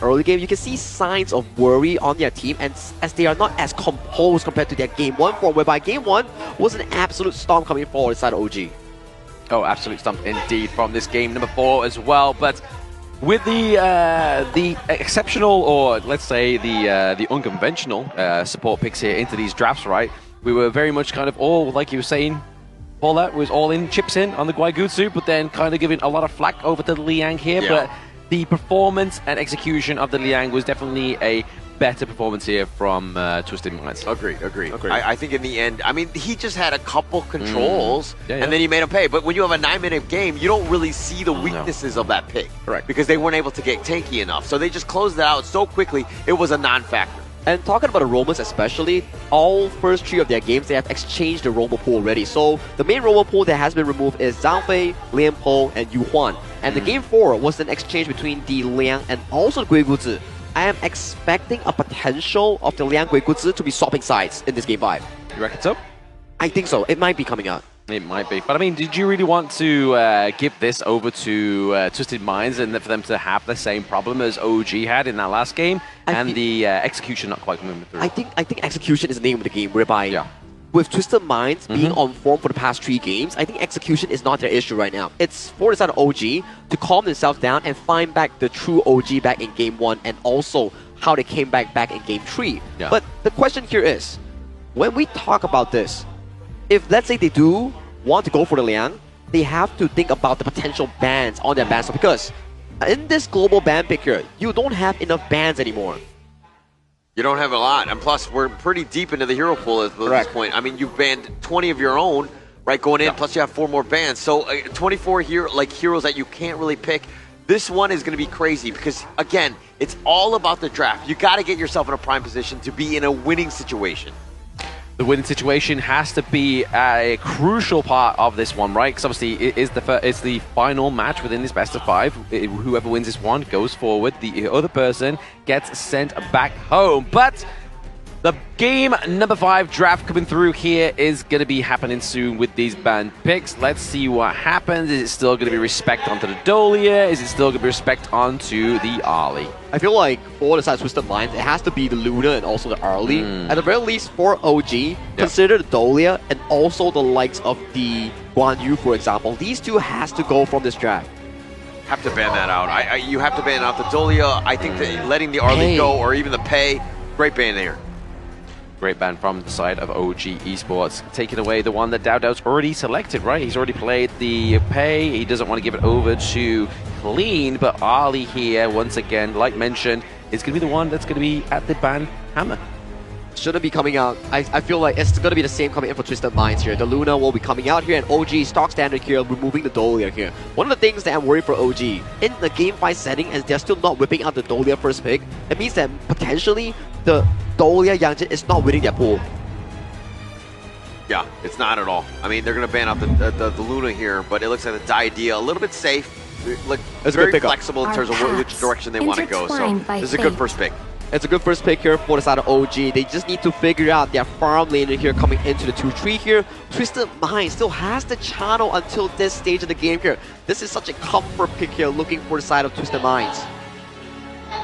early game, you can see signs of worry on their team, and as they are not as composed compared to their Game 1 form, whereby Game 1 was an absolute storm coming forward inside OG. Oh, absolute stump indeed from this game number 4 as well. But with the exceptional, or let's say the unconventional support picks here into these drafts, right? We were very much kind of all, like you were saying, Paula, was all in, chips in on the Guaigutsu, but then kind of giving a lot of flack over to the Liang here. Yeah. But the performance and execution of the Liang was definitely a better performance here from Twisted Minds. Agreed. I think in the end, I mean, he just had a couple controls, and then he made him pay. But when you have a 9-minute game, you don't really see the weaknesses of that pick. Correct. Because they weren't able to get tanky enough. So they just closed it out so quickly, it was a non-factor. And talking about the Romans especially, all first 3 of their games, they have exchanged the Roman pool already. So the main Roman pool that has been removed is Zhang Fei, Lian Po, and Yu Huan. And the game 4 was an exchange between the Liang and also the Guigutsu. I am expecting a potential of the Liang Guigutsu to be swapping sides in this game 5. You reckon so? I think so. It might be coming out. It might be. But I mean, did you really want to give this over to Twisted Minds and for them to have the same problem as OG had in that last game? And the execution not quite coming through? I think execution is the name of the game, whereby with Twisted Minds being on form for the past 3 games, I think execution is not their issue right now. It's for the side of OG to calm themselves down and find back the true OG back in Game 1 and also how they came back in Game 3. Yeah. But the question here is, when we talk about this, if let's say they do want to go for the Liang, they have to think about the potential bans on their bans, because in this global ban pick here, you don't have enough bans anymore. You don't have a lot, and plus we're pretty deep into the hero pool at this point. I mean, you've banned 20 of your own, right, going in, plus you have 4 more bans. So 24 heroes that you can't really pick. This one is going to be crazy because, again, it's all about the draft. You got to get yourself in a prime position to be in a winning situation. The winning situation has to be a crucial part of this one, right? Because obviously it's the final match within this best of 5. Whoever wins this one goes forward. The other person gets sent back home. But the game number 5 draft coming through here is going to be happening soon with these banned picks. Let's see what happens. Is it still going to be respect onto the Dolia? Is it still going to be respect onto the Arlie? I feel like for the side of Twisted Minds, it has to be the Luna and also the Arlie. At the very least, for OG, consider the Dolia and also the likes of the Guan Yu, for example. These 2 has to go from this draft. Have to ban that out. You have to ban out the Dolia. I think that letting the Arlie go, or even the Pei, great ban there. Great ban from the side of OG Esports. Taking away the one that Dowdow's already selected, right? He's already played the Pei. He doesn't want to give it over to Clean, but Ali here, once again, like mentioned, is going to be the one that's going to be at the ban hammer. Shouldn't be coming out. I feel like it's going to be the same coming in for Twisted Minds here. The Luna will be coming out here, and OG stock standard here, removing the Dolia here. One of the things that I'm worried for OG, in the game 5 setting, as they're still not whipping out the Dolia first pick, it means that potentially the Dolia Yangjin is not winning their pool. Yeah, it's not at all. I mean, they're going to ban out the Luna here, but it looks like the Idea a little bit safe. Look, it's very flexible in terms of which direction they want to go. So this is a good first pick. It's a good first pick here for the side of OG. They just need to figure out their farm laner here coming into the 2-3 here. Twisted Mind still has the channel until this stage of the game here. This is such a comfort pick here, looking for the side of Twisted Minds.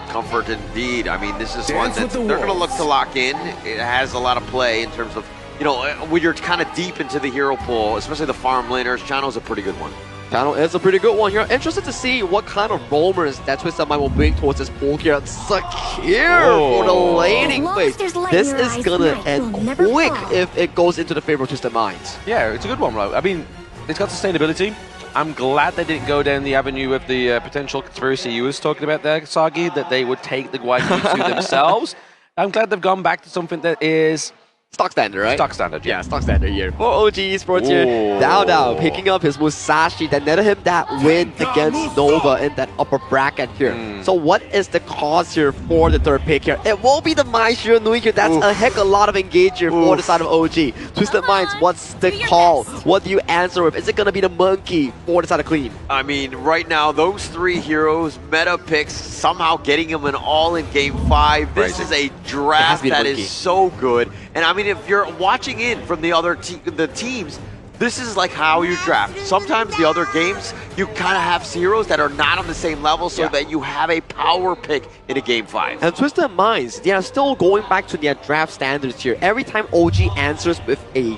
Comfort indeed. I mean, this is one that they're going to look to lock in. It has a lot of play in terms of, you know, when you're kind of deep into the hero pool, especially the farm laners, Channel's a pretty good one. Channel is a pretty good one here. Interested to see what kind of roamers that Twisted Mind will bring towards this pool here. Secure for the laning phase. This is going to end quick if it goes into the favor of Twisted Minds. Yeah, it's a good one, right? I mean, it's got sustainability. I'm glad they didn't go down the avenue of the potential conspiracy you was talking about there, Sagi, that they would take the Guaigutsu themselves. I'm glad they've gone back to something that is stock standard, right? Stock standard, yeah. Stock standard here. For OG Esports here, Dowdow picking up his Musashi that netted him that win against Nova in that upper bracket here. So what is the cause here for the 3rd pick here? It will be the Mai Nui here. That's a heck of a lot of engage here for the side of OG. Twisted Minds, what's the call? What do you answer with? Is it going to be the Monkey for the side of Clean? I mean, right now, those 3 heroes, meta picks, somehow getting them an all in Game 5. This is a draft that is so good. And I mean, if you're watching in from the other teams, this is like how you draft. Sometimes the other games, you kind of have heroes that are not on the same level so that you have a power pick in a game 5. And Twisted Minds, they are still going back to their draft standards here. Every time OG answers with a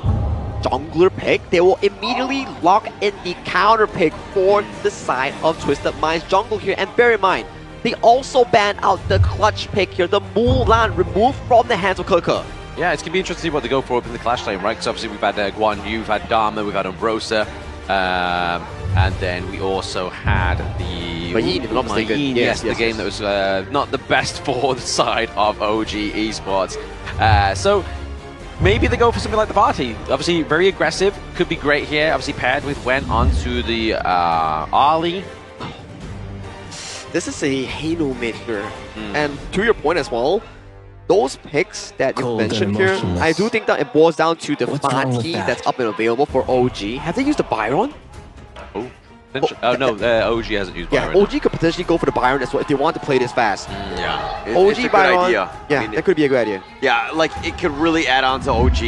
jungler pick, they will immediately lock in the counter pick for the side of Twisted Minds jungle here. And bear in mind, they also ban out the clutch pick here, the Mulan removed from the hands of KIC2025. Yeah, it's going to be interesting to see what they go for up in the Clash lane, right? Because obviously we've had Guan Yu, we've had Dharma, we've had Umbrosa, and then we also had the... Mayin, if I'm not mistaken. Yes, the game that was not the best for the side of OG Esports. So maybe they go for something like the party. Obviously very aggressive, could be great here. Obviously paired with Wen onto the Ali. This is a Halo mid here. And to your point as well, those picks that you mentioned here, I do think that it boils down to the Fatih that's up and available for OG. Have they used the Byron? Oh no, OG hasn't used Byron. Yeah, OG could potentially go for the Byron as well if they want to play this fast. Yeah, OG it's a good Byron, idea. yeah, I mean, that could be a good idea. Yeah, like it could really add on to OG.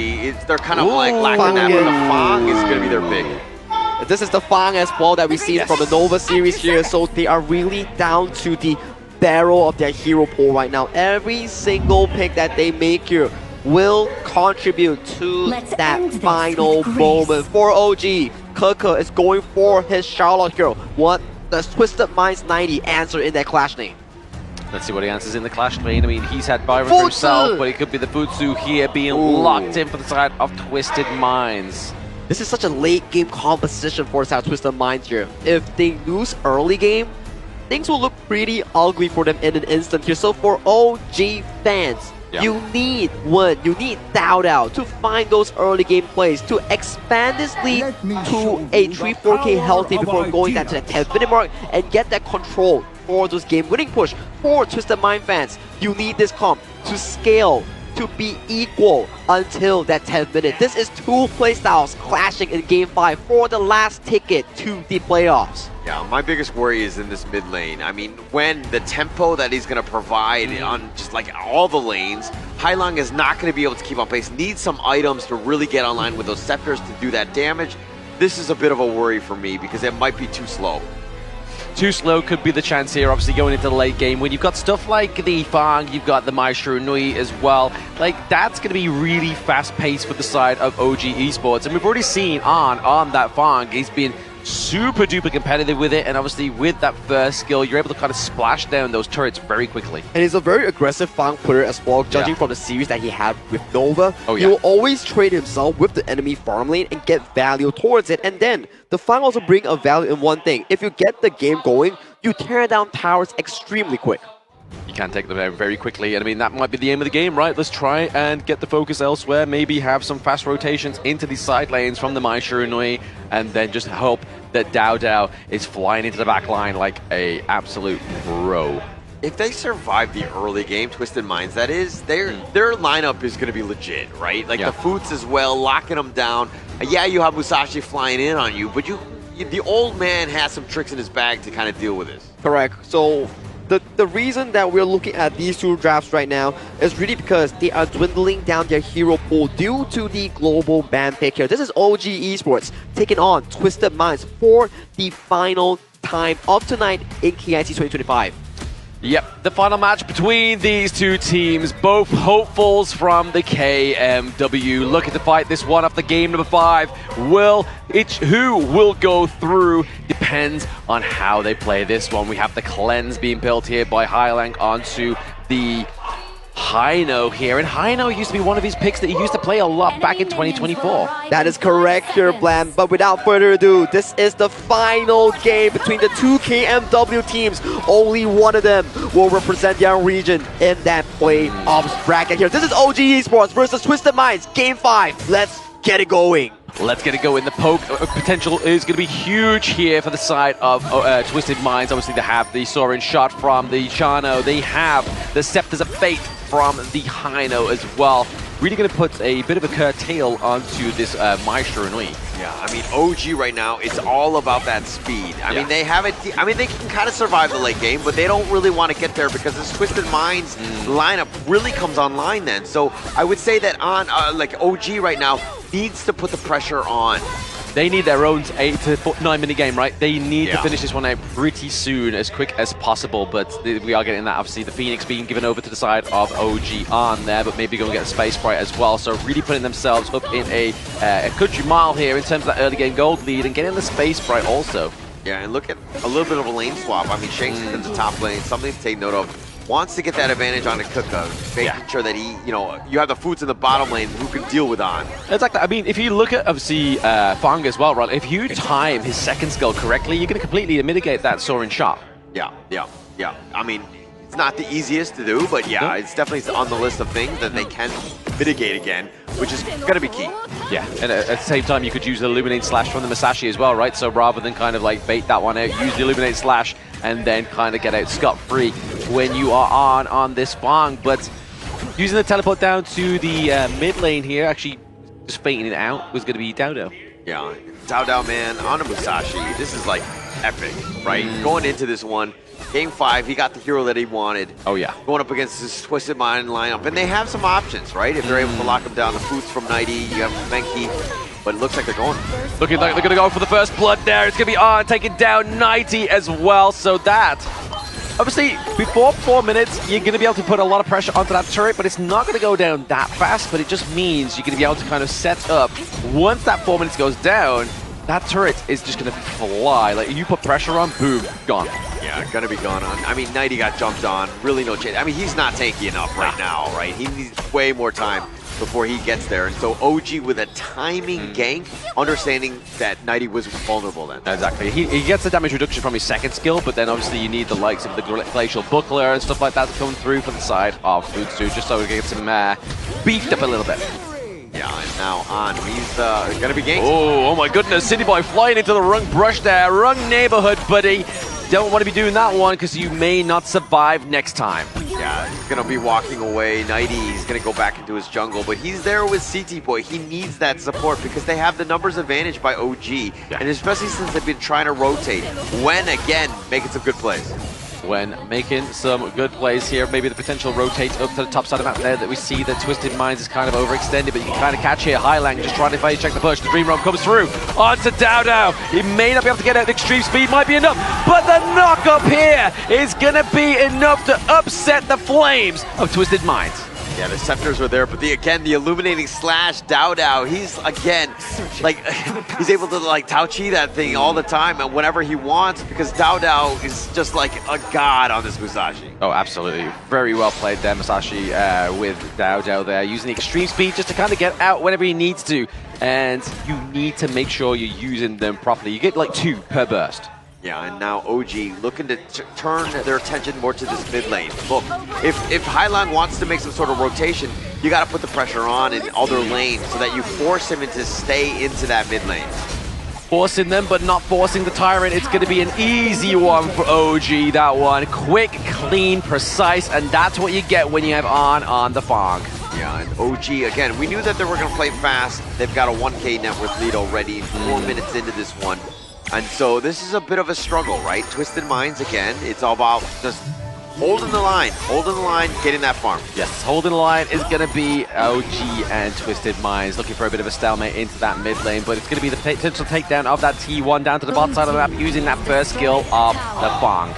They're kind of like lacking that, but the Fang is going to be their big. This is the Fang as well that we see from the Nova series here, so they are really down to the barrel of their hero pool right now. Every single pick that they make here will contribute to that final moment for OG. KIC2025 is going for his Charlotte here. What does Twisted Minds 90 answer in that Clash lane? Let's see what he answers in the Clash lane. I mean, he's had Byron for himself, but it could be the Futsu here being locked in for the side of Twisted Minds. This is such a late game composition for South Twisted Minds here. If they lose early game, things will look pretty ugly for them in an instant here. So for OG fans, you need Dao Dao to find those early game plays, to expand this lead to a 3-4K healthy before going down to the 10th-minute mark and get that control for those game-winning push. For Twisted Mind fans, you need this comp to scale, to be equal until that 10th minute. This is two playstyles clashing in Game 5 for the last ticket to the playoffs. Yeah, my biggest worry is in this mid lane. I mean, when the tempo that he's going to provide on just like all the lanes, Hailong is not going to be able to keep on pace. Needs some items to really get online with those scepters to do that damage. This is a bit of a worry for me because it might be too slow. Too slow could be the chance here, obviously going into the late game. When you've got stuff like the Fang, you've got the Maestro Nui as well. Like, that's going to be really fast-paced for the side of OG Esports. And we've already seen on that Fang, he's been super duper competitive with it, and obviously with that first skill you're able to kind of splash down those turrets very quickly. And he's a very aggressive Fang putter as well, judging from the series that he had with Nova. Oh, he will always trade himself with the enemy farm lane and get value towards it. And then the Fang also bring a value in one thing. If you get the game going, you tear down towers extremely quick. You can take them down very quickly, and I mean that might be the aim of the game, right? Let's try and get the focus elsewhere, maybe have some fast rotations into the side lanes from the Mai Shirunui, and then just hope that Dao Dao is flying into the back line like a absolute pro. If they survive the early game, Twisted Minds that is, their lineup is going to be legit, right? Like the Foots as well, locking them down. Yeah, you have Musashi flying in on you, but the old man has some tricks in his bag to kind of deal with this. Correct. So the reason that we're looking at these two drafts right now is really because they are dwindling down their hero pool due to the global ban pick here. This is OG Esports taking on Twisted Minds for the final time of tonight in KIC2025. Yep, the final match between these two teams, both hopefuls from the KMW, looking to fight this one off the game number 5. Who will go through depends on how they play this one. We have the cleanse being built here by Hailong onto the Haino here, and Haino used to be one of his picks that he used to play a lot back in 2024. That is correct here, Blam, but without further ado, this is the final game between the two KMW teams. Only one of them will represent their region in that playoffs bracket here. This is OG Esports versus Twisted Minds, Game 5. Let's get it going. Let's get it going. The poke potential is going to be huge here for the side of Twisted Minds. Obviously, they have the Sorin shot from the Chano. They have the Scepters of Fate from the Haino as well. Really going to put a bit of a curtail onto this Maestro Nui. Yeah, I mean, OG right now, it's all about that speed. I mean, they have it. I mean, they can kind of survive the late game, but they don't really want to get there because this Twisted Minds lineup really comes online then. So I would say that on like OG right now needs to put the pressure on They need their own 8 to 9 minute game, right? They need to finish this one out pretty soon, as quick as possible. But we are getting that. Obviously, the Phoenix being given over to the side of OG on there, but maybe going to get a Space Sprite as well. So really putting themselves up in a country mile here in terms of that early game gold lead and getting the Space Sprite also. Yeah, and look at a little bit of a lane swap. I mean, Shanks is in the top lane, something to take note of. Wants to get that advantage on the Kuka, making sure that he, you have the Foods in the bottom lane who can deal with On. Exactly. I mean, if you look at, obviously, Fang as well, right? If you time his second skill correctly, you're going to completely mitigate that soaring shot. Yeah. I mean, it's not the easiest to do, but yeah, it's definitely on the list of things that they can mitigate again, which is going to be key. Yeah, and at the same time, you could use the Illuminate Slash from the Masashi as well, right? So rather than kind of like bait that one out, use the Illuminate Slash and then kind of get out scot-free when you are on this Fang. But using the teleport down to the mid lane here, actually just baiting it out, was going to be Dodo. Yeah, Dodo, man, on a Musashi, this is like epic, right? Going into this one, Game 5, he got the hero that he wanted. Oh, yeah. Going up against this Twisted Mind lineup. And they have some options, right? If they're able to lock him down, the Foods from Nighty, you have Menki. But it looks like they're going. Looking like they're going to go for the first blood there. It's going to be On taking down Nighty as well. So that, obviously, before 4 minutes, you're going to be able to put a lot of pressure onto that turret, but it's not going to go down that fast. But it just means you're going to be able to kind of set up. Once that 4 minutes goes down, that turret is just going to fly. Like, you put pressure on, boom, gone. Yeah, gonna be gone on. I mean, Nighty got jumped on. Really no chance. I mean, he's not tanky enough right now, right? He needs way more time before he gets there. And so OG with a timing gank, understanding that Nighty was vulnerable then. Exactly. He gets the damage reduction from his second skill, but then obviously you need the likes of the Glacial Buckler and stuff like that to come through for the side of Futsu, just so he gets him beefed up a little bit. Yeah, and now On. He's gonna be ganked. Oh my goodness, City Boy flying into the wrong brush there. Wrong neighborhood, buddy. Don't want to be doing that one because you may not survive next time. Yeah, he's going to be walking away. Nighty, he's going to go back into his jungle, but he's there with CT Boy. He needs that support because they have the numbers advantage by OG, and especially since they've been trying to rotate. When, again, making some good plays. When making some good plays here, maybe the potential rotate up to the top side of the map there that we see that Twisted Minds is kind of overextended, but you can kind of catch here. Highlang just trying to phase check the push. The Dream Roam comes through onto Dodo. He may not be able to get out. The extreme speed might be enough, but the knock up here is going to be enough to upset the flames of Twisted Minds. Yeah, the scepters were there, but the Illuminating Slash, Dodo, he's, again, like, he's able to, like, Tao Chi that thing all the time and whenever he wants, because Dodo is just like a god on this Musashi. Oh, absolutely. Very well played there, Musashi, with Dodo there, using the extreme speed just to kind of get out whenever he needs to, and you need to make sure you're using them properly. You get, like, 2 per burst. Yeah, and now OG looking to turn their attention more to this mid lane. Look, if Highlang wants to make some sort of rotation, you got to put the pressure on in other lanes so that you force him to stay into that mid lane. Forcing them, but not forcing the Tyrant. It's going to be an easy one for OG, that one. Quick, clean, precise, and that's what you get when you have on the Fang. Yeah, and OG, again, we knew that they were going to play fast. They've got a 1K net worth lead already, 4 minutes into this one. And so this is a bit of a struggle, right? Twisted Minds, again, it's all about just holding the line, getting that farm. Yes, holding the line is going to be OG and Twisted Minds looking for a bit of a stalemate into that mid lane, but it's going to be the potential takedown of that T1 down to the bottom side of the map using that first skill of the Fang.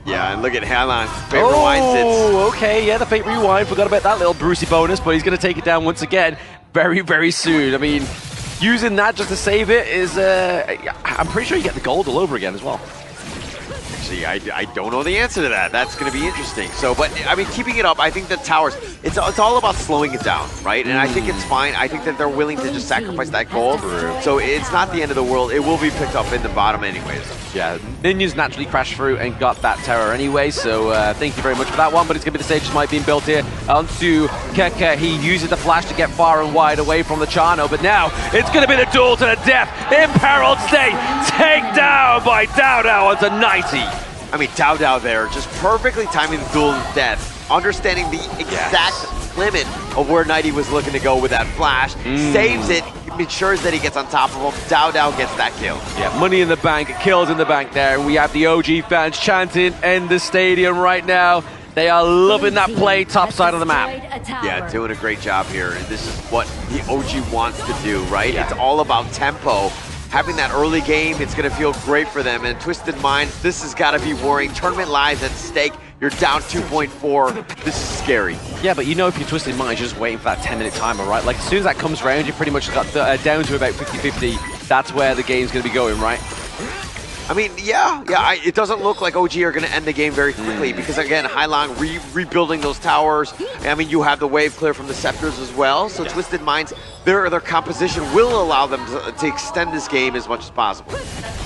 Yeah, and look at Highlang. Fate Rewind sits. Oh, okay, yeah, the Fate Rewind. Forgot about that little Brucey bonus, but he's going to take it down once again very, very soon. I mean, using that just to save it is, I'm pretty sure you get the gold all over again as well. Actually, I don't know the answer to that. That's going to be interesting. So, but, I mean, keeping it up, I think the towers, it's all about slowing it down, right? And I think it's fine. I think that they're willing to just sacrifice that gold. So it's not the end of the world. It will be picked up in the bottom anyways. Yeah, Ninjas naturally crashed through and got that terror anyway, so thank you very much for that one, but it's going to be the stage that might be built here onto Keke. He uses the flash to get far and wide away from the Chano, but now it's going to be the duel to the death. Imperiled state, take down by Dodo onto 90. I mean, Dodo there, just perfectly timing the duel to death, understanding the exact limit of where Nighty was looking to go with that flash, saves it, ensures that he gets on top of him. Dodo gets that kill. Yeah, money in the bank, kills in the bank there. We have the OG fans chanting in the stadium right now. They are loving that play top side of the map. Yeah, doing a great job here. And this is what the OG wants to do, right? It's all about tempo. having that early game, it's going to feel great for them. And Twisted Minds, this has got to be worrying. Tournament lives at stake. You're down 2.4. This is scary. Yeah, but you know if you're Twisted Minds, you're just waiting for that 10-minute timer, right? Like, as soon as that comes around, you pretty much got down to about 50-50. That's where the game's going to be going, right? I mean, it doesn't look like OG are going to end the game very quickly because, again, Hailong rebuilding those towers. I mean, you have the wave clear from the Scepters as well. So Twisted Minds, their composition will allow them to extend this game as much as possible.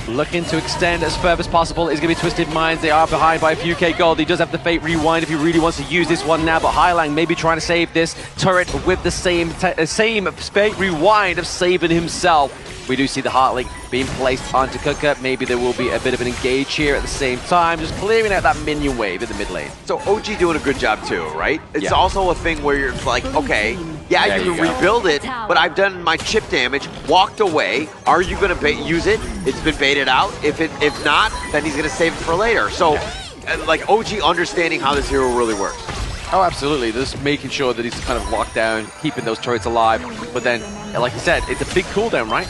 Looking to extend as further as possible is going to be Twisted Minds. They are behind by a few K gold. He does have the Fate Rewind if he really wants to use this one now, but Hailong may be trying to save this turret with the same Fate Rewind of saving himself. We do see the Heartlink being placed onto KIC2025. Maybe there will be a bit of an engage here at the same time, just clearing out that minion wave in the mid lane. So OG doing a good job too, right? It's also a thing where you're like, okay, you can rebuild it, but I've done my chip damage, walked away. Are you going to use it? It's been baited out. If not, then he's going to save it for later. So, like OG understanding how this hero really works. Oh, absolutely. Just making sure that he's kind of locked down, keeping those turrets alive. But then, like you said, it's a big cooldown, right?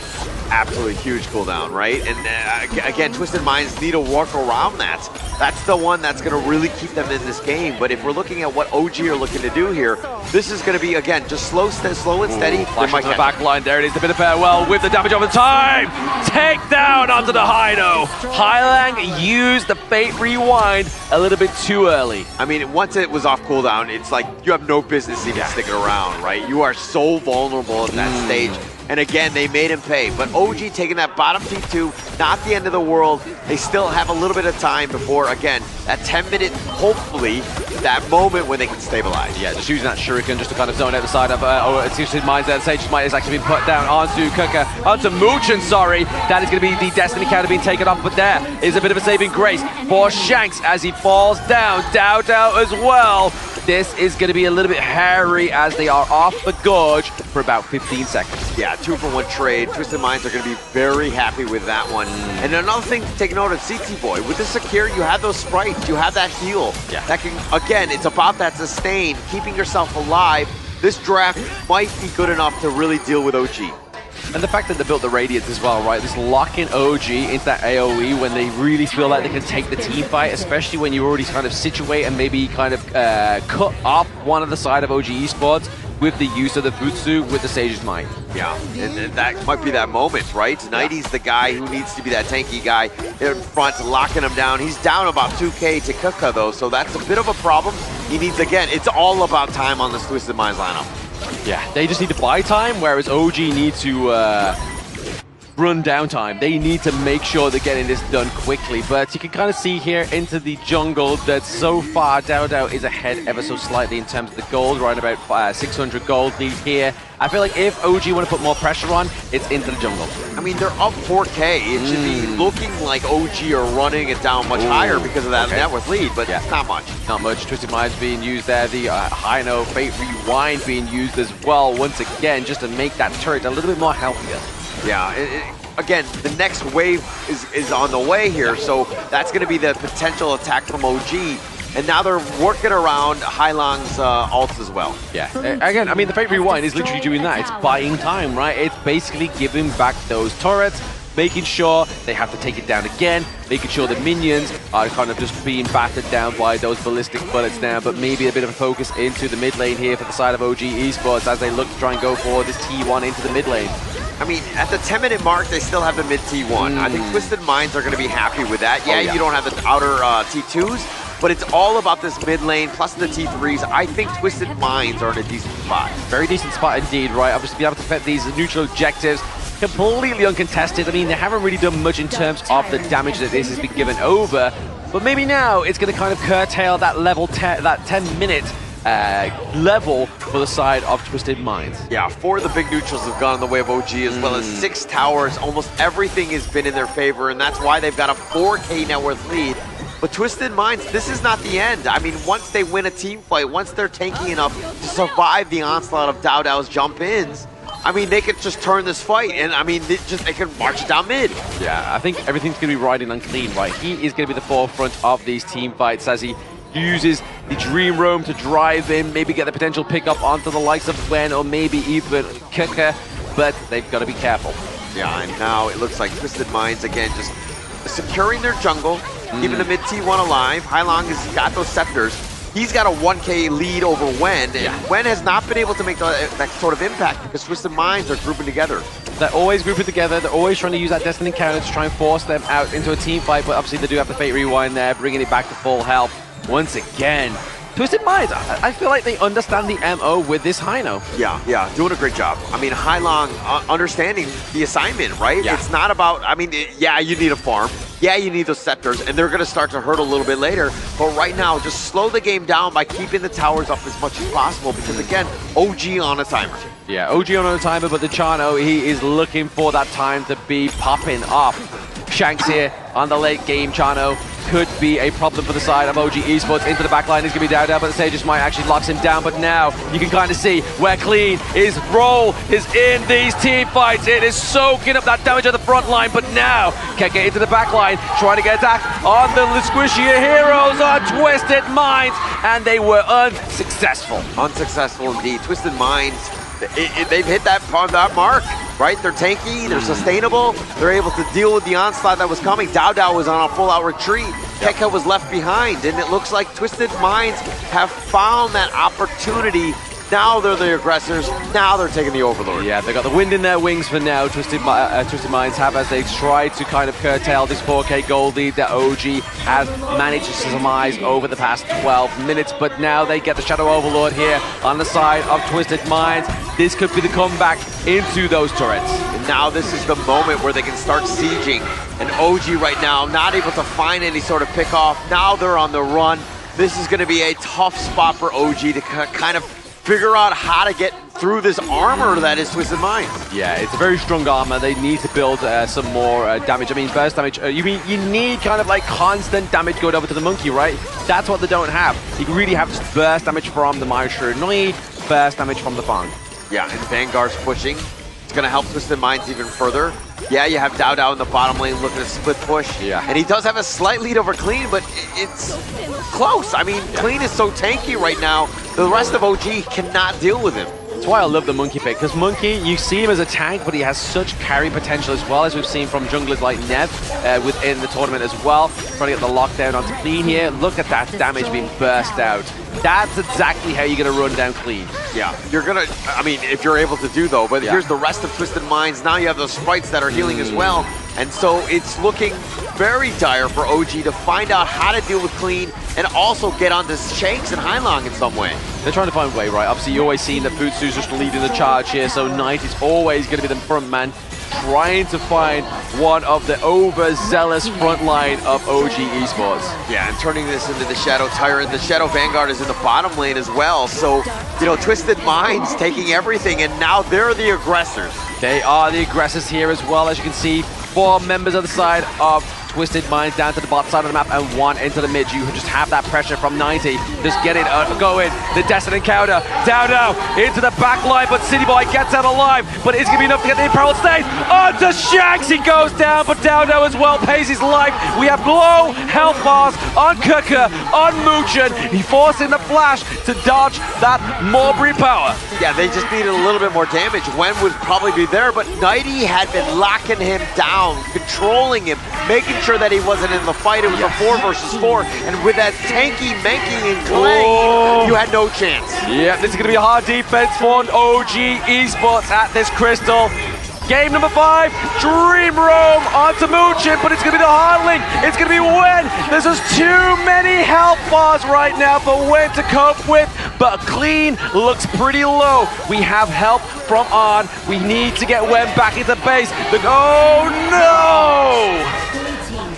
Absolutely huge cooldown, right? And again, Twisted Minds need to work around that. That's the one that's going to really keep them in this game. But if we're looking at what OG are looking to do here, this is going to be, again, just slow and steady. Flash onto the back line. There it is, the bit of farewell with the damage over time. Take down onto the Hino. Hailong used the Fate Rewind a little bit too early. I mean, once it was off cooldown, it's like you have no business even sticking around, right? You are so vulnerable at that stage. And again, they made him pay. But OG taking that bottom T2, not the end of the world. They still have a little bit of time before, again, that 10-minute, hopefully, that moment when they can stabilize. Yeah, just using that Shuriken just to kind of zone out the side of Twisted Minds there. Sage's Might has actually been put down onto KIC2025, onto Muchen, sorry. That is going to be the Destiny counter being taken off, but there is a bit of a saving grace for Shanks as he falls down. Dow as well. This is going to be a little bit hairy as they are off the gorge for about 15 seconds. Yeah, 2-for-1 trade. Twisted Minds are going to be very happy with that one. And another thing to take note of, CT Boy, with the secure, you have those sprites, you have that heal. Yeah. That can, again, it's about that sustain, keeping yourself alive. This draft might be good enough to really deal with OG. And the fact that they built the Radiance as well, right? This locking OG into that AoE when they really feel like they can take the team fight, especially when you already kind of situate and maybe kind of cut off one of the side of OG Esports with the use of the Futsu with the Sage's Might. Yeah, and that might be that moment, right? Nighty's the guy who needs to be that tanky guy in front, locking him down. He's down about 2K to KIC2025 though, so that's a bit of a problem. He needs, again, it's all about time on this Twisted Minds lineup. Yeah, they just need to buy time, whereas OG need to run down time. They need to make sure they're getting this done quickly. But you can kind of see here into the jungle that so far Dow is ahead ever so slightly in terms of the gold, right about 600 gold lead here. I feel like if OG want to put more pressure on, it's into the jungle. I mean, they're up 4K. It should be looking like OG are running it down much higher because of that net worth lead, but not much. Not much. Twisted Minds being used there. The Hino Fate Rewind being used as well, once again, just to make that turret a little bit more healthier. Yeah, again, the next wave is on the way here, so that's going to be the potential attack from OG. And now they're working around Hailong's ults as well. Yeah, again, I mean, the Fate Rewind is literally doing that. It's buying time, right? It's basically giving back those turrets, making sure they have to take it down again, making sure the minions are kind of just being battered down by those ballistic bullets now, but maybe a bit of a focus into the mid lane here for the side of OG Esports as they look to try and go for this T1 into the mid lane. I mean, at the 10-minute mark, they still have the mid T1. I think Twisted Minds are going to be happy with that. Yeah, you don't have the outer T2s, but it's all about this mid lane plus the T3s. I think Twisted Minds are in a decent spot. Very decent spot indeed, right? Obviously, be able to fit these neutral objectives completely uncontested. I mean, they haven't really done much in terms of the damage that this has been given over, but maybe now it's going to kind of curtail that level, that 10-minute level for the side of Twisted Minds. Yeah, 4 of the big neutrals have gone in the way of OG, as well as 6 towers. Almost everything has been in their favor, and that's why they've got a 4K net worth lead. But Twisted Minds, this is not the end. I mean, once they win a team fight, once they're tanky enough to survive the onslaught of Dow's jump-ins, I mean, they could just turn this fight, and I mean, they can march it down mid. Yeah, I think everything's going to be riding on clean, right? He is going to be the forefront of these team fights as he uses the Dream Roam to drive in, maybe get the potential pickup onto the likes of Gwen or maybe even KIC2025, but they've got to be careful. Yeah, and now it looks like Twisted Minds, again, just securing their jungle, keeping the mid T1 alive. Hailong has got those scepters. He's got a 1K lead over Wen, and Wen has not been able to make that sort of impact because Twisted Minds are grouping together. They're always grouping together. They're always trying to use that Destiny counter to try and force them out into a team fight, but obviously they do have the Fate Rewind there, bringing it back to full health once again. Twisted Minds, I feel like they understand the MO with this Hino. Yeah, doing a great job. I mean, Hailong understanding the assignment, right? Yeah. It's not about, I mean, yeah, you need a farm. Yeah, you need those scepters, and they're going to start to hurt a little bit later. But right now, just slow the game down by keeping the towers up as much as possible because, again, OG on a timer. Yeah, OG on a timer, but the Chano, he is looking for that time to be popping off. Shanks here on the late game. Chano could be a problem for the side of OG Esports. Into the backline is going to be down, but the Sages might actually locks him down. But now you can kind of see where Clean, his role is in these team fights. It is soaking up that damage at the front line. But now Keke into the backline, trying to get attack on the squishier heroes on Twisted Minds, and they were unsuccessful. Unsuccessful indeed. Twisted Minds, they've hit that mark, right? They're tanky, they're sustainable, they're able to deal with the onslaught that was coming. Dao was on a full-out retreat. Keka was left behind, and it looks like Twisted Minds have found that opportunity. Now they're the aggressors, now they're taking the Overlord. Yeah, they got the wind in their wings for now. Twisted Minds have, as they try to kind of curtail this 4K gold lead that OG has managed to surmise over the past 12 minutes. But now they get the Shadow Overlord here on the side of Twisted Minds. This could be the comeback into those turrets. And now this is the moment where they can start sieging. And OG right now, not able to find any sort of pick off. Now they're on the run. This is going to be a tough spot for OG to kind of figure out how to get through this armor that is Twisted Minds. Yeah, it's a very strong armor. They need to build some more damage. I mean, burst damage. You need kind of like constant damage going over to the Monkey, right? That's what they don't have. You really have just burst damage from the Maestro Nui, burst damage from the Fang. Yeah, and Vanguard's pushing. It's going to help Twisted Minds even further. Yeah, you have Dao in the bottom lane looking to split push. Yeah. And he does have a slight lead over Clean, but it's close. I mean, Clean is so tanky right now, the rest of OG cannot deal with him. That's why I love the Monkey pick, because Monkey, you see him as a tank, but he has such carry potential as well, as we've seen from junglers like Nev within the tournament as well. Trying to get the lockdown onto Clean here. Look at that damage being burst out. That's exactly how you're going to run down Clean. Yeah, you're going to, I mean, if you're able to do though, but here's the rest of Twisted Minds. Now you have those sprites that are healing as well. And so it's looking very dire for OG to find out how to deal with Clean and also get onto Shanks and Hailong in some way. They're trying to find a way, right? Obviously, you always seen that Futsu's just leading the charge here, so Knight is always going to be the front man, trying to find one of the overzealous front line of OG Esports. Yeah, and turning this into the Shadow Tyrant. The Shadow Vanguard is in the bottom lane as well, so, you know, Twisted Minds taking everything, and now they're the aggressors. They are the aggressors here as well, as you can see. 4 members of the side of Twisted Minds down to the bottom side of the map and 1 into the mid. You just have that pressure from 90. Just get it going. The Destiny counter. Down now into the back line, but City Boy gets out alive. But it's going to be enough to get the Imperiled State. Onto Shanks. He goes down, but down now as well pays his life. We have glow health bars on Kuka, on Muchen. He forcing the flash to dodge that Morbury power. Yeah, they just needed a little bit more damage. Wen would probably be there, but Nighty had been locking him down, controlling him, making sure that he wasn't in the fight. It was a 4 versus 4, and with that tanky, manky, and Clang, you had no chance. Yeah, this is going to be a hard defense for OG Esports at this Crystal. Game number 5, Dream Roam onto Muchen, but it's going to be the Hardling. It's going to be Wen. There's just too many health bars right now for Wen to cope with, but Clean looks pretty low. We have help from On. We need to get Wen back into base. Oh no!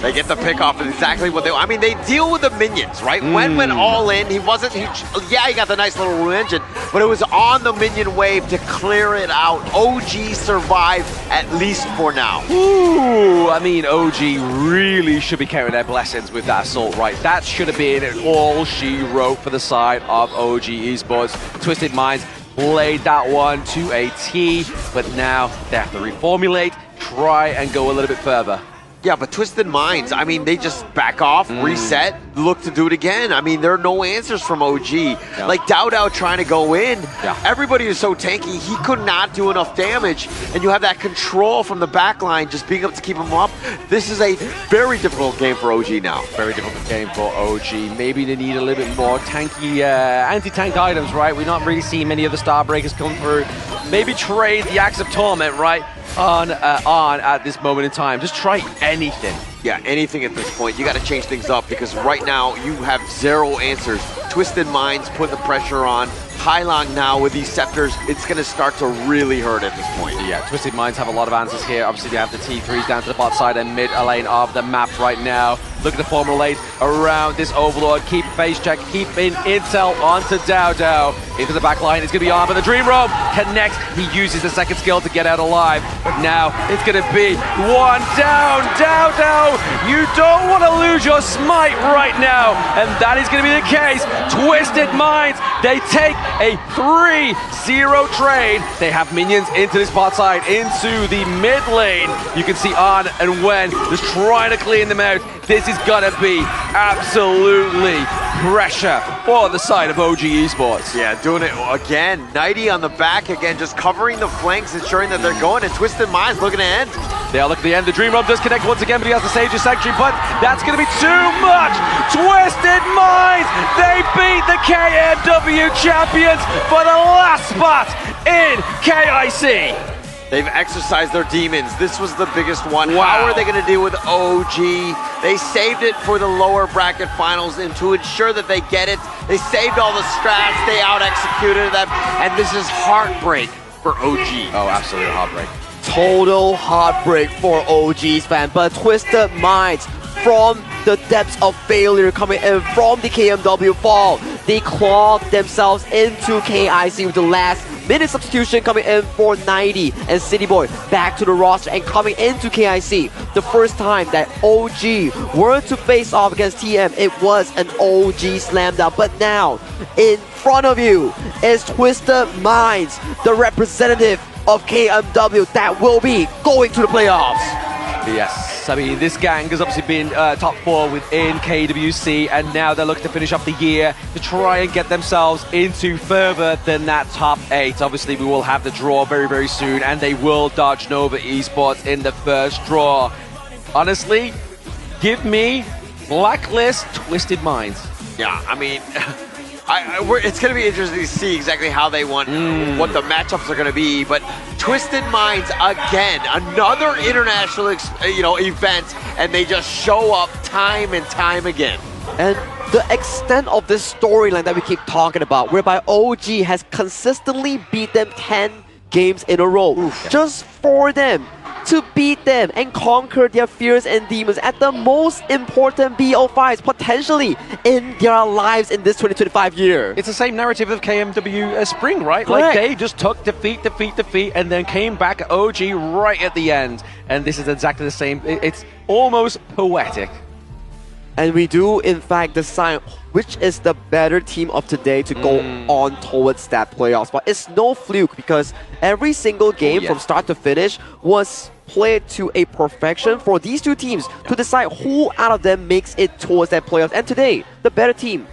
They get the pick off exactly what they, I mean, they deal with the minions, right? Wen went all in. He wasn't, yeah, he got the nice little engine, but it was on the minion wave to clear it out. OG survived, at least for now. Ooh, I mean, OG really should be counting their blessings with that assault, right? That should have been all she wrote for the side of OG Esports. Twisted Minds played that one to a T, but now they have to reformulate, try and go a little bit further. Yeah, but Twisted Minds, I mean, they just back off, reset, look to do it again. I mean, there are no answers from OG. Yeah. Like, Dao trying to go in, everybody is so tanky, he could not do enough damage, and you have that control from the back line just being able to keep him up. This is a very difficult game for OG now. Very difficult game for OG. Maybe they need a little bit more tanky, anti-tank items, right? We're not really seeing many of the Starbreakers come through. Maybe trade the Axe of Torment, right? On at this moment in time. Just try anything. Yeah, anything at this point. You got to change things up because right now you have zero answers. Twisted Minds putting the pressure on. Hailong now with these scepters, it's going to start to really hurt at this point. Yeah, Twisted Minds have a lot of answers here. Obviously, they have the T3s down to the bot side and mid lane of the map right now. Look at the Formula lane around this Overlord. Keep face check, keeping intel onto Dao. Into the back line, it's going to be on, but the Dream Roam connects. He uses the second skill to get out alive. But now it's going to be one down. Dao, you don't want to lose your smite right now. And that is going to be the case. Twisted Minds, they take a 3-0 trade. They have minions into this bot side, into the mid lane. You can see On and Wen just trying to clean them out. This is gonna be absolutely pressure for the side of OG Esports. Yeah, doing it again. Nighty on the back again, just covering the flanks, ensuring that they're going. And Twisted Minds looking to end. They are looking to end. The Dream Roam does connect once again, but he has the Sage's Sanctuary, but that's gonna be too much. Twisted Minds, they beat the KMW champions for the last spot in KIC. They've exercised their demons. This was the biggest one. Wow. How are they going to deal with OG? They saved it for the lower bracket finals, and to ensure that they get it, they saved all the strats, they out-executed them, and this is heartbreak for OG. Oh, absolute heartbreak. Total heartbreak for OG's fan, but Twisted Minds from the depths of failure coming in from the KMW fall. They clawed themselves into KIC with the last minute substitution coming in for 90 and City Boy back to the roster and coming into KIC. The first time that OG were to face off against TM, it was an OG slam down. But now, in front of you is Twisted Minds, the representative of KMW that will be going to the playoffs. Yes, I mean, this gang has obviously been top 4 within KWC, and now they're looking to finish off the year to try and get themselves into further than that top 8. Obviously, we will have the draw very, very soon, and they will dodge Nova Esports in the first draw. Honestly, give me Blacklist Twisted Minds. Yeah, I mean... it's going to be interesting to see exactly how they want, what the matchups are going to be. But Twisted Minds, again, another international event, and they just show up time and time again. And the extent of this storyline that we keep talking about, whereby OG has consistently beat them 10 games in a row, just for them to beat them and conquer their fears and demons at the most important BO5s potentially in their lives in this 2025 year. It's the same narrative of KMW Spring, right? Correct. Like they just took defeat, and then came back OG right at the end. And this is exactly the same. It's almost poetic. And we do, in fact, decide which is the better team of today to go on towards that playoffs. But it's no fluke because every single game from start to finish was played to a perfection for these two teams to decide who out of them makes it towards that playoffs. And today, the better team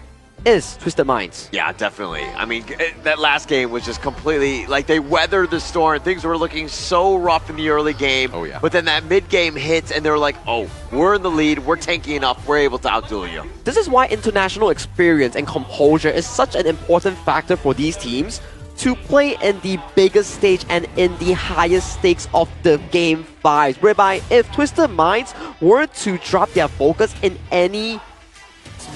is Twisted Minds. Yeah, definitely. I mean, that last game was just completely, like, they weathered the storm. Things were looking so rough in the early game. Oh, yeah. But then that mid-game hits, and they were like, oh, we're in the lead, we're tanky enough, we're able to outduel you. This is why international experience and composure is such an important factor for these teams to play in the biggest stage and in the highest stakes of the game 5s, whereby if Twisted Minds were to drop their focus in any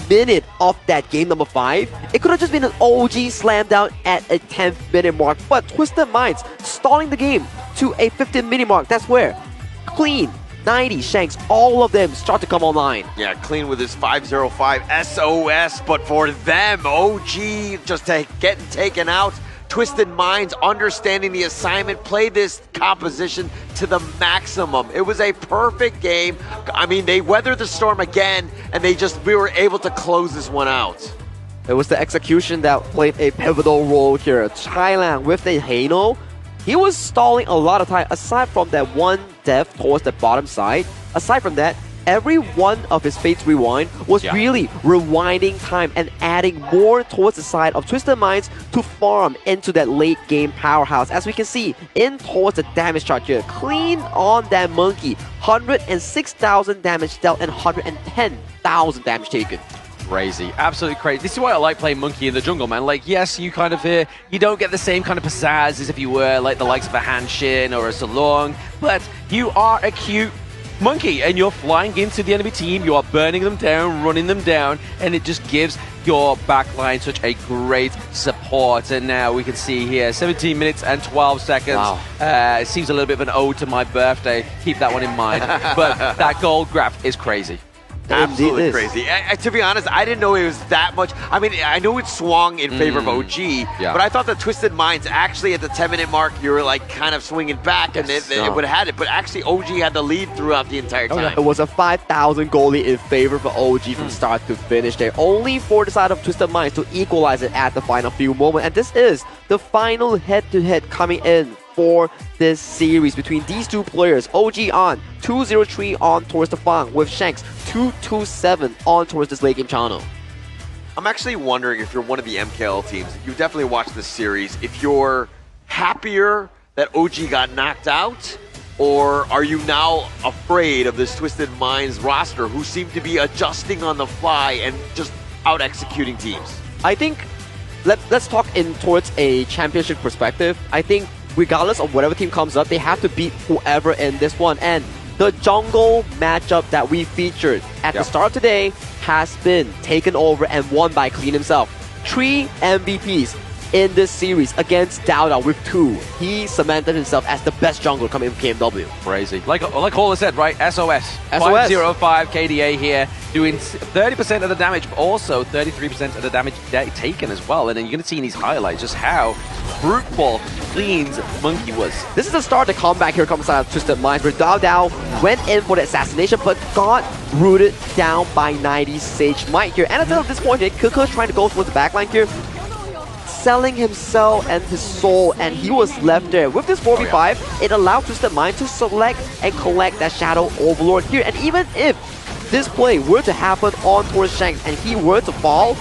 minute of that game number 5, it could have just been an OG slam down at a 10th minute mark, but Twisted Minds stalling the game to a 15th minute mark. That's where Clean, 90, Shanks, all of them start to come online. Yeah, Clean with his 505 SOS, but for them, OG just getting taken out. Twisted Minds understanding the assignment, play this composition to the maximum. It was a perfect game. I mean, they weathered the storm again, and we were able to close this one out. It was the execution that played a pivotal role here. Thailand with the Hano, he was stalling a lot of time. Aside from that one death towards the bottom side, aside from that, every one of his Fates Rewind was really rewinding time and adding more towards the side of Twisted Minds to farm into that late game powerhouse. As we can see, in towards the damage chart here, clean on that monkey, 106,000 damage dealt and 110,000 damage taken. Crazy, absolutely crazy. This is why I like playing Monkey in the jungle, man. Like, yes, you kind of you don't get the same kind of pizzazz as if you were like the likes of a Hanshin or a Salong, but you are a cute monkey and you're flying into the enemy team, you are burning them down, running them down, and it just gives your backline such a great support. And now we can see here 17 minutes and 12 seconds. Wow. It seems a little bit of an ode to my birthday. Keep that one in mind. But that gold graph is crazy. Absolutely crazy. To be honest, I didn't know it was that much. I mean, I know it swung in favor of OG, but I thought the Twisted Minds actually at the 10-minute mark, you were like kind of swinging back and it would have had it. But actually, OG had the lead throughout the entire time. It was a 5,000 goal lead in favor for OG from start to finish there. Only for the side of Twisted Minds to equalize it at the final few moments. And this is the final head-to-head coming in for this series between these two players. OG on 203 on towards the Fang with Shanks 227 on towards this late game channel. I'm actually wondering if you're one of the MKL teams, you definitely watched this series, if you're happier that OG got knocked out, or are you now afraid of this Twisted Minds roster who seem to be adjusting on the fly and just out-executing teams? I think, let's talk in towards a championship perspective. I think regardless of whatever team comes up, they have to beat whoever in this one. And the jungle matchup that we featured at the start of today has been taken over and won by Clean himself. 3 MVPs in this series against Dowda with 2. He cemented himself as the best jungler coming from KMW. Crazy. Like Hola said, right? SOS. 505 KDA here, doing 30% of the damage, but also 33% of the damage taken as well. And then you're going to see in these highlights just how fruitful Clean's Monkey was. This is the start of the comeback here comes out of Twisted Minds, where Dowda went in for the assassination, but got rooted down by 90 Sage Might here. And until this point, KIC2025 trying to go towards the backline here, selling himself and his soul, and he was left there. With this 4v5, it allowed Twisted Mind to select and collect that Shadow Overlord here. And even if this play were to happen on towards Shanks and he were to fall,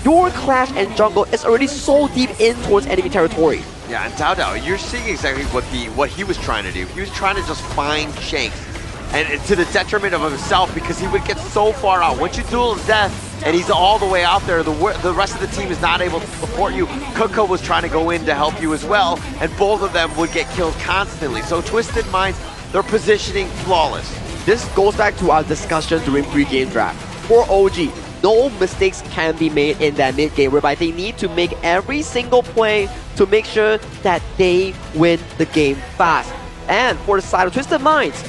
your Clash and jungle is already so deep in towards enemy territory. Yeah, and Dowda, you're seeing exactly what he was trying to do. He was trying to just find Shanks, and to the detriment of himself, because he would get so far out. Once you duel his death, and he's all the way out there, the rest of the team is not able to support you. KIC2025 was trying to go in to help you as well, and both of them would get killed constantly. So Twisted Minds, they're positioning flawless. This goes back to our discussion during pre-game draft. For OG, no mistakes can be made in that mid-game, whereby they need to make every single play to make sure that they win the game fast. And for the side of Twisted Minds,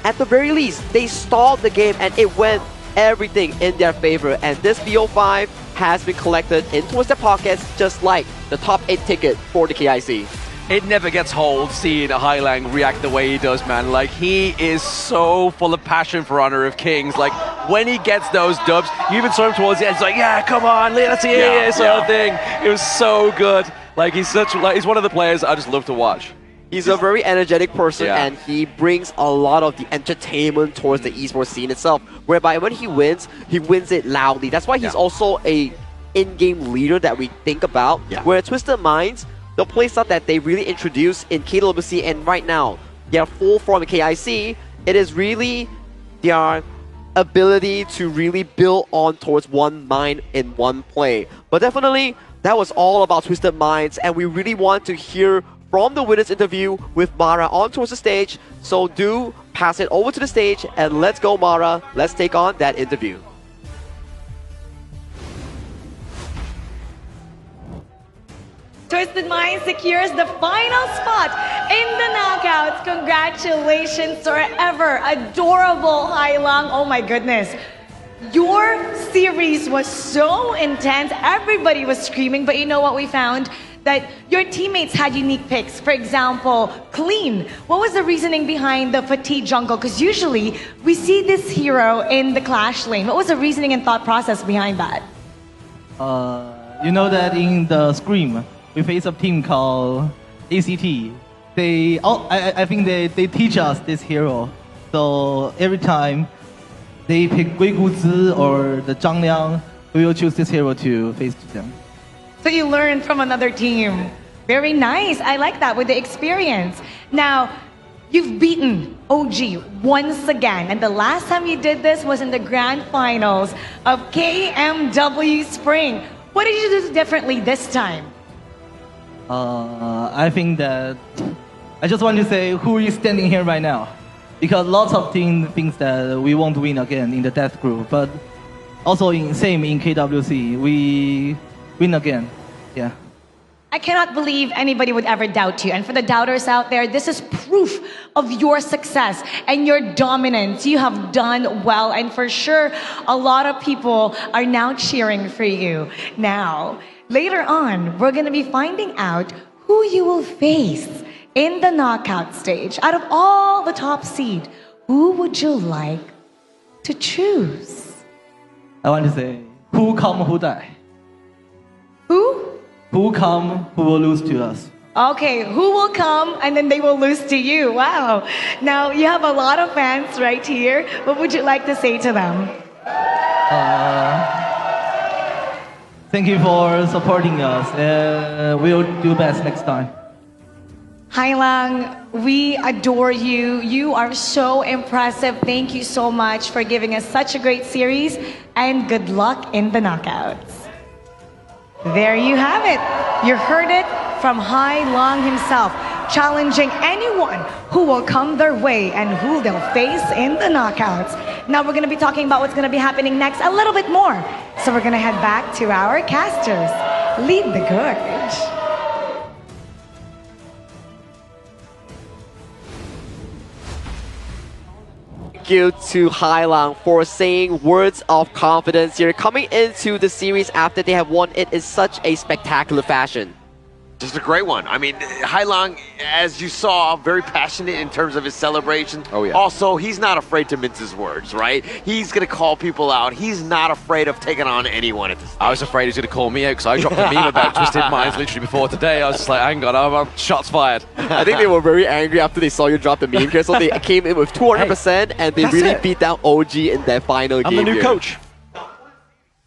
at the very least, they stalled the game and it went everything in their favor. And this BO5 has been collected in towards their pockets, just like the top 8 ticket for the KIC. It never gets old seeing a Highlang react the way he does, man. Like, he is so full of passion for Honor of Kings. Like, when he gets those dubs, you even saw him towards the end, it's like, yeah, come on, let's hear it, sort of thing. It was so good. Like, he's one of the players I just love to watch. He's a very energetic person, and he brings a lot of the entertainment towards the esports scene itself, whereby when he wins it loudly. That's why he's also a in-game leader that we think about, where Twisted Minds, the playstyle that they really introduced in KWC and right now, their full form in KIC, it is really their ability to really build on towards one mind in one play. But definitely, that was all about Twisted Minds, and we really want to hear from the winners interview with Mara on towards the stage. So do pass it over to the stage, and let's go, Mara. Let's take on that interview. Twisted Mind secures the final spot in the knockouts. Congratulations to our ever adorable Highlang. Oh my goodness. Your series was so intense. Everybody was screaming, but you know what we found? That your teammates had unique picks. For example, Clean. What was the reasoning behind the Fatigue jungle? Because usually we see this hero in the Clash lane. What was the reasoning and thought process behind that? You know that in the Scream, we face a team called ACT. I think they teach us this hero. So every time they pick Gui Guzi or the Zhang Liang, we will choose this hero to face them. So you learn from another team. Very nice. I like that with the experience. Now, you've beaten OG once again. And the last time you did this was in the grand finals of KMW Spring. What did you do differently this time? I think that I just want to say who is standing here right now. Because lots of teams think that we won't win again in the death group. But also same in KWC, we win again. Yeah. I cannot believe anybody would ever doubt you. And for the doubters out there, this is proof of your success and your dominance. You have done well. And for sure, a lot of people are now cheering for you. Now, later on, we're going to be finding out who you will face in the knockout stage. Out of all the top seed, who would you like to choose? I want to say, who come, who die. Who? Who come, who will lose to us. Okay, who will come and then they will lose to you? Wow. Now, you have a lot of fans right here. What would you like to say to them? Thank you for supporting us. We'll do best next time. Hailang, we adore you. You are so impressive. Thank you so much for giving us such a great series, and good luck in the knockouts. There you have it. You heard it from Hailang himself, challenging anyone who will come their way and who they'll face in the knockouts. Now we're going to be talking about what's going to be happening next a little bit more. So we're going to head back to our casters. Lead the gorge. Thank you to Hailang for saying words of confidence here. Coming into the series after they have won it in such a spectacular fashion. Just a great one. I mean, Hailang, as you saw, very passionate in terms of his celebration. Oh, yeah. Also, he's not afraid to mince his words, right? He's going to call people out. He's not afraid of taking on anyone at this stage. I was afraid he was going to call me out because I dropped a meme about Twisted Minds literally before today. I was just like, hang on, I'm shots fired. I think they were very angry after they saw you drop the meme here, so they came in with 200% and they really beat down OG in their final game. I'm the new here. coach.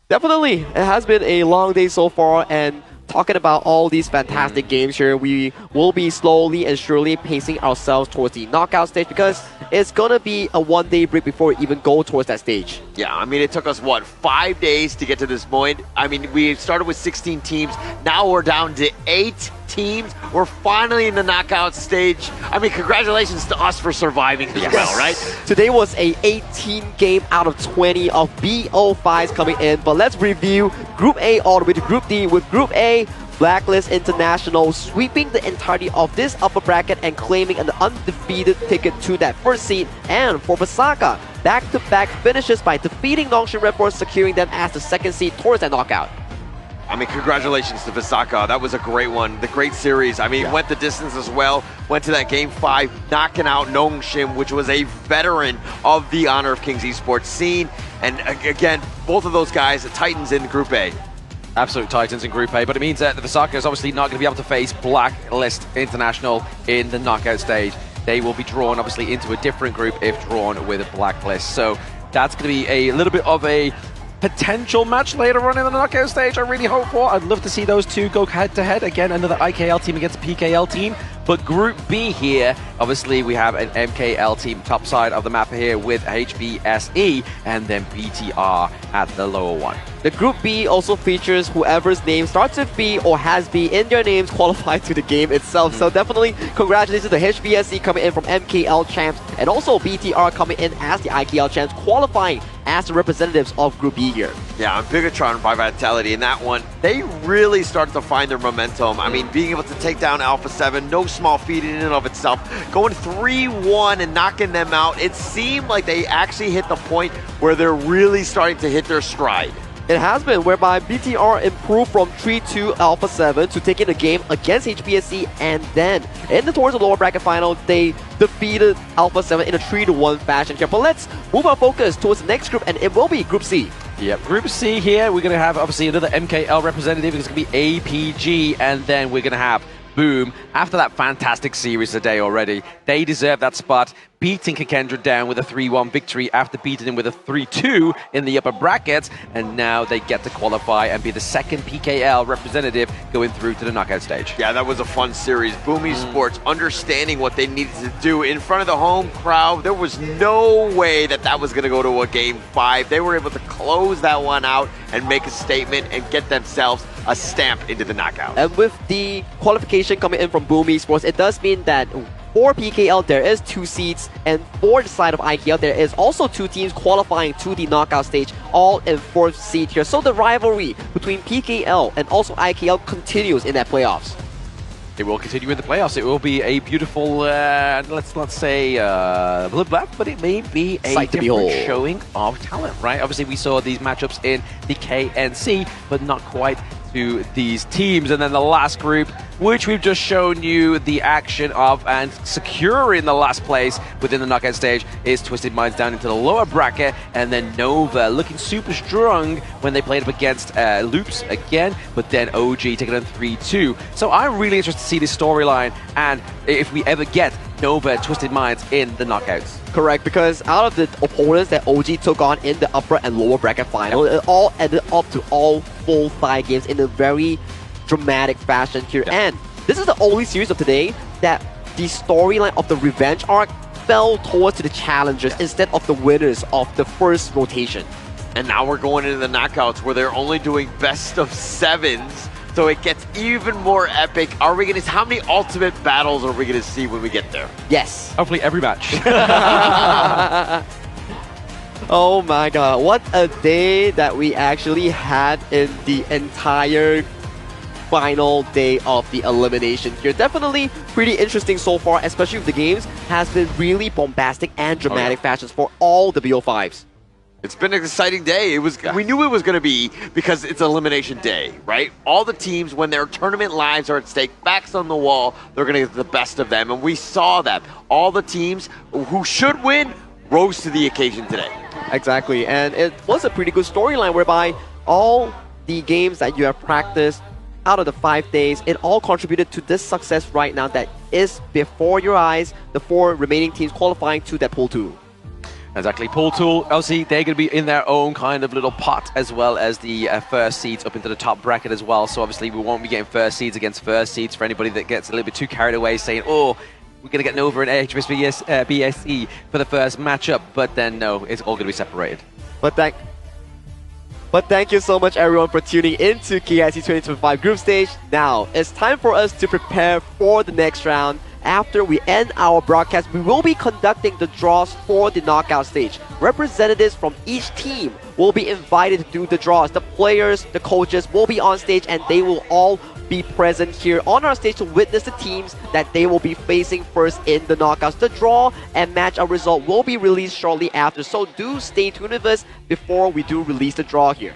Definitely. It has been a long day so far, and talking about all these fantastic games here, we will be slowly and surely pacing ourselves towards the knockout stage because it's going to be a one-day break before we even go towards that stage. Yeah, I mean, it took us, what, 5 days to get to this point? I mean, we started with 16 teams. Now we're down to 8 teams. We're finally in the knockout stage. I mean, congratulations to us for surviving as well, right? Today was a 18 game out of 20 of BO5s coming in, but let's review Group A all the way to Group D. With Group A, Blacklist International sweeping the entirety of this upper bracket and claiming an undefeated ticket to that first seed. And for Vesakha, back-to-back finishes by defeating Nongshim RedForce, securing them as the second seed towards that knockout. I mean, congratulations to Vesakha. That was a great one. The great series. I mean, went the distance as well. Went to that Game 5, knocking out Nongshim, which was a veteran of the Honor of Kings Esports scene. And again, both of those guys, the Titans in Group A. Absolute Titans in Group A, but it means that the Vesakha is obviously not going to be able to face Blacklist International in the knockout stage. They will be drawn, obviously, into a different group if drawn with a Blacklist. So that's going to be a little bit of a potential match later on in the knockout stage, I really hope for. I'd love to see those two go head-to-head. Again, another IKL team against a PKL team. But Group B here, obviously we have an MKL team top side of the map here with HBSE and then BTR at the lower one. The Group B also features whoever's name starts with B or has B in their names qualified to the game itself. So definitely congratulations to HBSE coming in from MKL champs and also BTR coming in as the IKL champs, qualifying as the representatives of Group B here. Yeah, and Bigetron by Vitality in that one, they really started to find their momentum. I mean, being able to take down Alpha 7, no small feat in and of itself. Going 3-1 and knocking them out, it seemed like they actually hit the point where they're really starting to hit their stride. It has been, whereby BTR improved from 3-2 Alpha 7 to taking the game against HBSE, and then towards the lower bracket final, they defeated Alpha 7 in a 3-1 fashion here. But let's move our focus towards the next group, and it will be Group C. Yep, Group C here, we're going to have obviously another MKL representative. It's going to be APG, and then we're going to have Boom, after that fantastic series today already, they deserve that spot, beating KAGENDRA down with a 3-1 victory after beating him with a 3-2 in the upper brackets, and now they get to qualify and be the second PKL representative going through to the knockout stage. Yeah, that was a fun series. Boom Esports understanding what they needed to do in front of the home crowd. There was no way that was going to go to a Game 5. They were able to close that one out and make a statement and get themselves a stamp into the knockout. And with the qualification coming in from Boom Esports, it does mean that for PKL, there is 2 seeds, and for the side of IKL, there is also 2 teams qualifying to the knockout stage, all in 4th seed here. So the rivalry between PKL and also IKL continues in that playoffs. It will continue in the playoffs. It will be a beautiful, let's not say bloodbath, but it may be a different showing of talent, right? Obviously, we saw these matchups in the KNC, but not quite to these teams. And then the last group, which we've just shown you the action of and securing the last place within the knockout stage, is Twisted Minds down into the lower bracket, and then Nova looking super strong when they played up against Loops again, but then OG taking on 3-2. So I'm really interested to see this storyline, and if we ever get Nova and Twisted Minds in the knockouts. Correct, because out of the opponents that OG took on in the upper and lower bracket final, it all ended up to all full 5 games in a very dramatic fashion here. And this is the only series of today that the storyline of the revenge arc fell towards to the challengers instead of the winners of the first rotation. And now we're going into the knockouts where they're only doing best of 7s. So it gets even more epic. Are we going to? How many ultimate battles are we going to see when we get there? Yes. Hopefully every match. Oh my god, what a day that we actually had in the entire final day of the elimination here. Definitely pretty interesting so far, especially with the games has been really bombastic and dramatic fashions for all the BO5s. It's been an exciting day. We knew it was going to be because it's elimination day, right? All the teams, when their tournament lives are at stake, backs on the wall, they're going to get the best of them. And we saw that. All the teams who should win rose to the occasion today. Exactly. And it was a pretty good storyline whereby all the games that you have practiced out of the 5 days, it all contributed to this success right now that is before your eyes, the 4 remaining teams qualifying to that Pool 2. Exactly. Pool 2, obviously, they're going to be in their own kind of little pot, as well as the first seeds up into the top bracket as well. So obviously, we won't be getting first seeds against first seeds for anybody that gets a little bit too carried away saying, oh, we're going to get Nova and HBS BSE for the first matchup. But then, no, it's all going to be separated. But thank you so much, everyone, for tuning into KIC2025 group stage. Now, it's time for us to prepare for the next round. After we end our broadcast, we will be conducting the draws for the knockout stage. Representatives from each team will be invited to do the draws. The players, the coaches will be on stage, and they will all be present here on our stage to witness the teams that they will be facing first in the knockouts. The draw and matchup result will be released shortly after, so do stay tuned with us before we do release the draw here.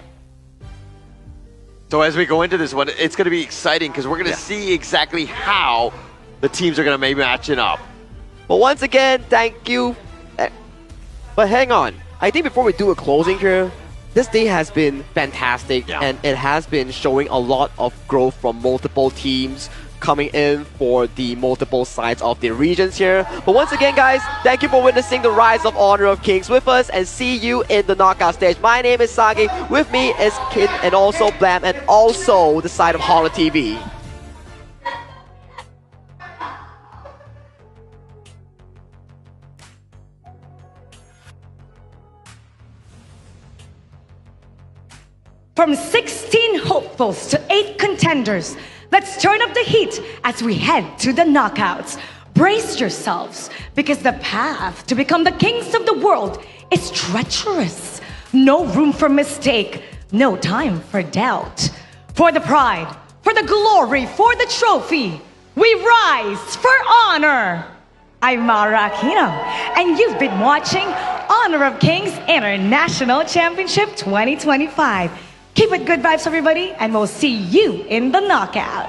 So as we go into this one, it's going to be exciting because we're going to see exactly how the teams are going to be matching up. But once again, thank you. But hang on. I think before we do a closing here, this day has been fantastic, and it has been showing a lot of growth from multiple teams coming in for the multiple sides of the regions here. But once again, guys, thank you for witnessing the rise of Honor of Kings with us, and see you in the knockout stage. My name is Sagi. With me is Kid and also Blam, and also the side of Holla TV. From 16 hopefuls to 8 contenders, let's turn up the heat as we head to the knockouts. Brace yourselves, because the path to become the kings of the world is treacherous. No room for mistake, no time for doubt. For the pride, for the glory, for the trophy, we rise for honor. I'm Mara Aquino, and you've been watching Honor of Kings International Championship 2025. Keep it good vibes, everybody, and we'll see you in the knockouts.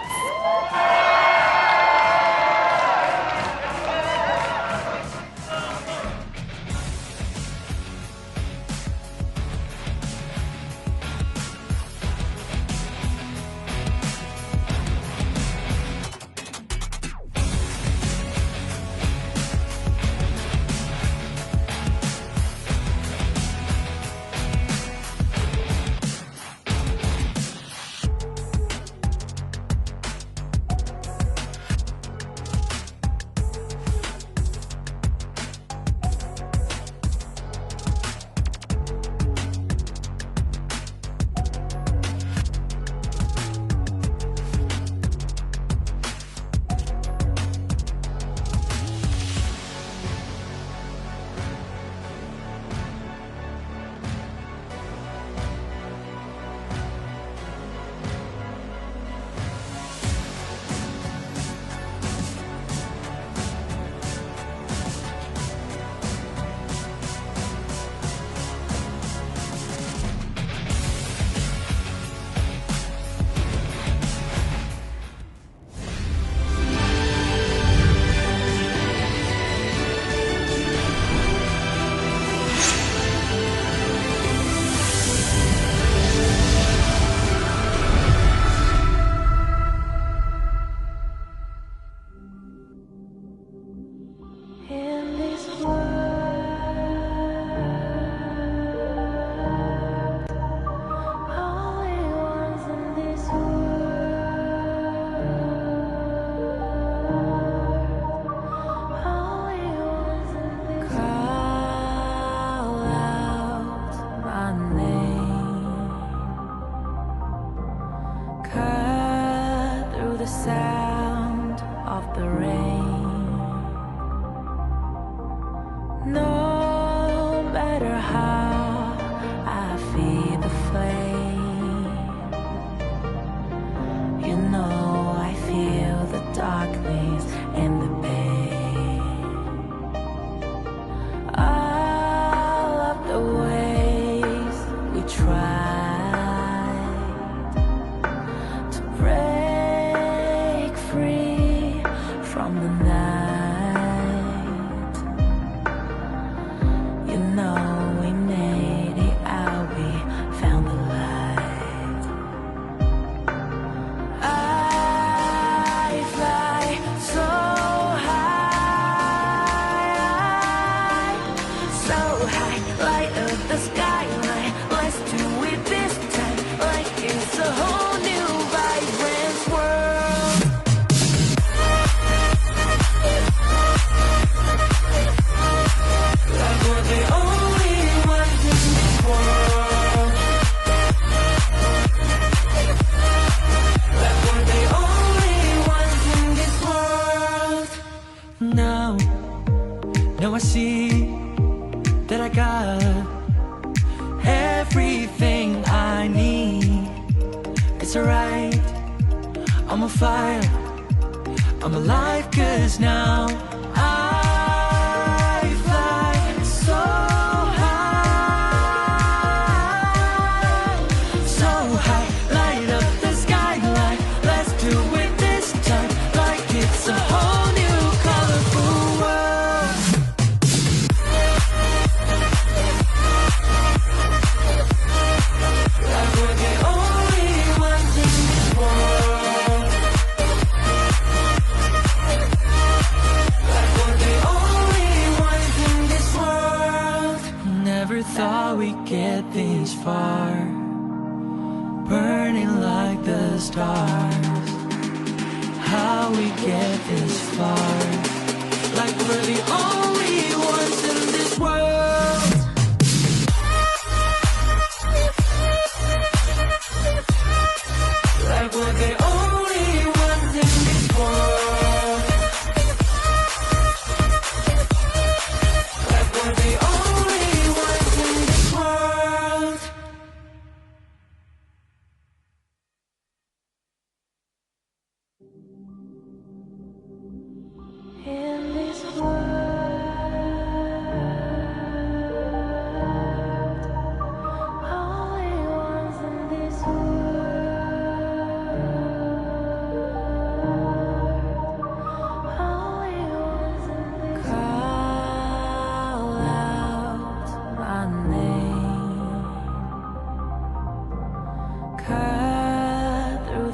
the sound of the rain. No matter how I feed the flame, you know I feel the darkness and the pain. All of the ways we tried to break free from the night, you know we made it out, we found the light. I fly so high, light up the skyline. Let's do it this time, like it's a whole new vibrant world. Like we're the only ones in this world. Like we're the only ones in this world. Now I see that I got everything I need. It's alright, I'm on fire, I'm alive, 'cause now I fly so high, light up the skyline. Let's do it this time, like it's a whole new colorful world. Like we're the only ones in this world. Like we're the only ones in this world. Never thought we'd get this far, burning like the stars. How we get this far? Like we're the only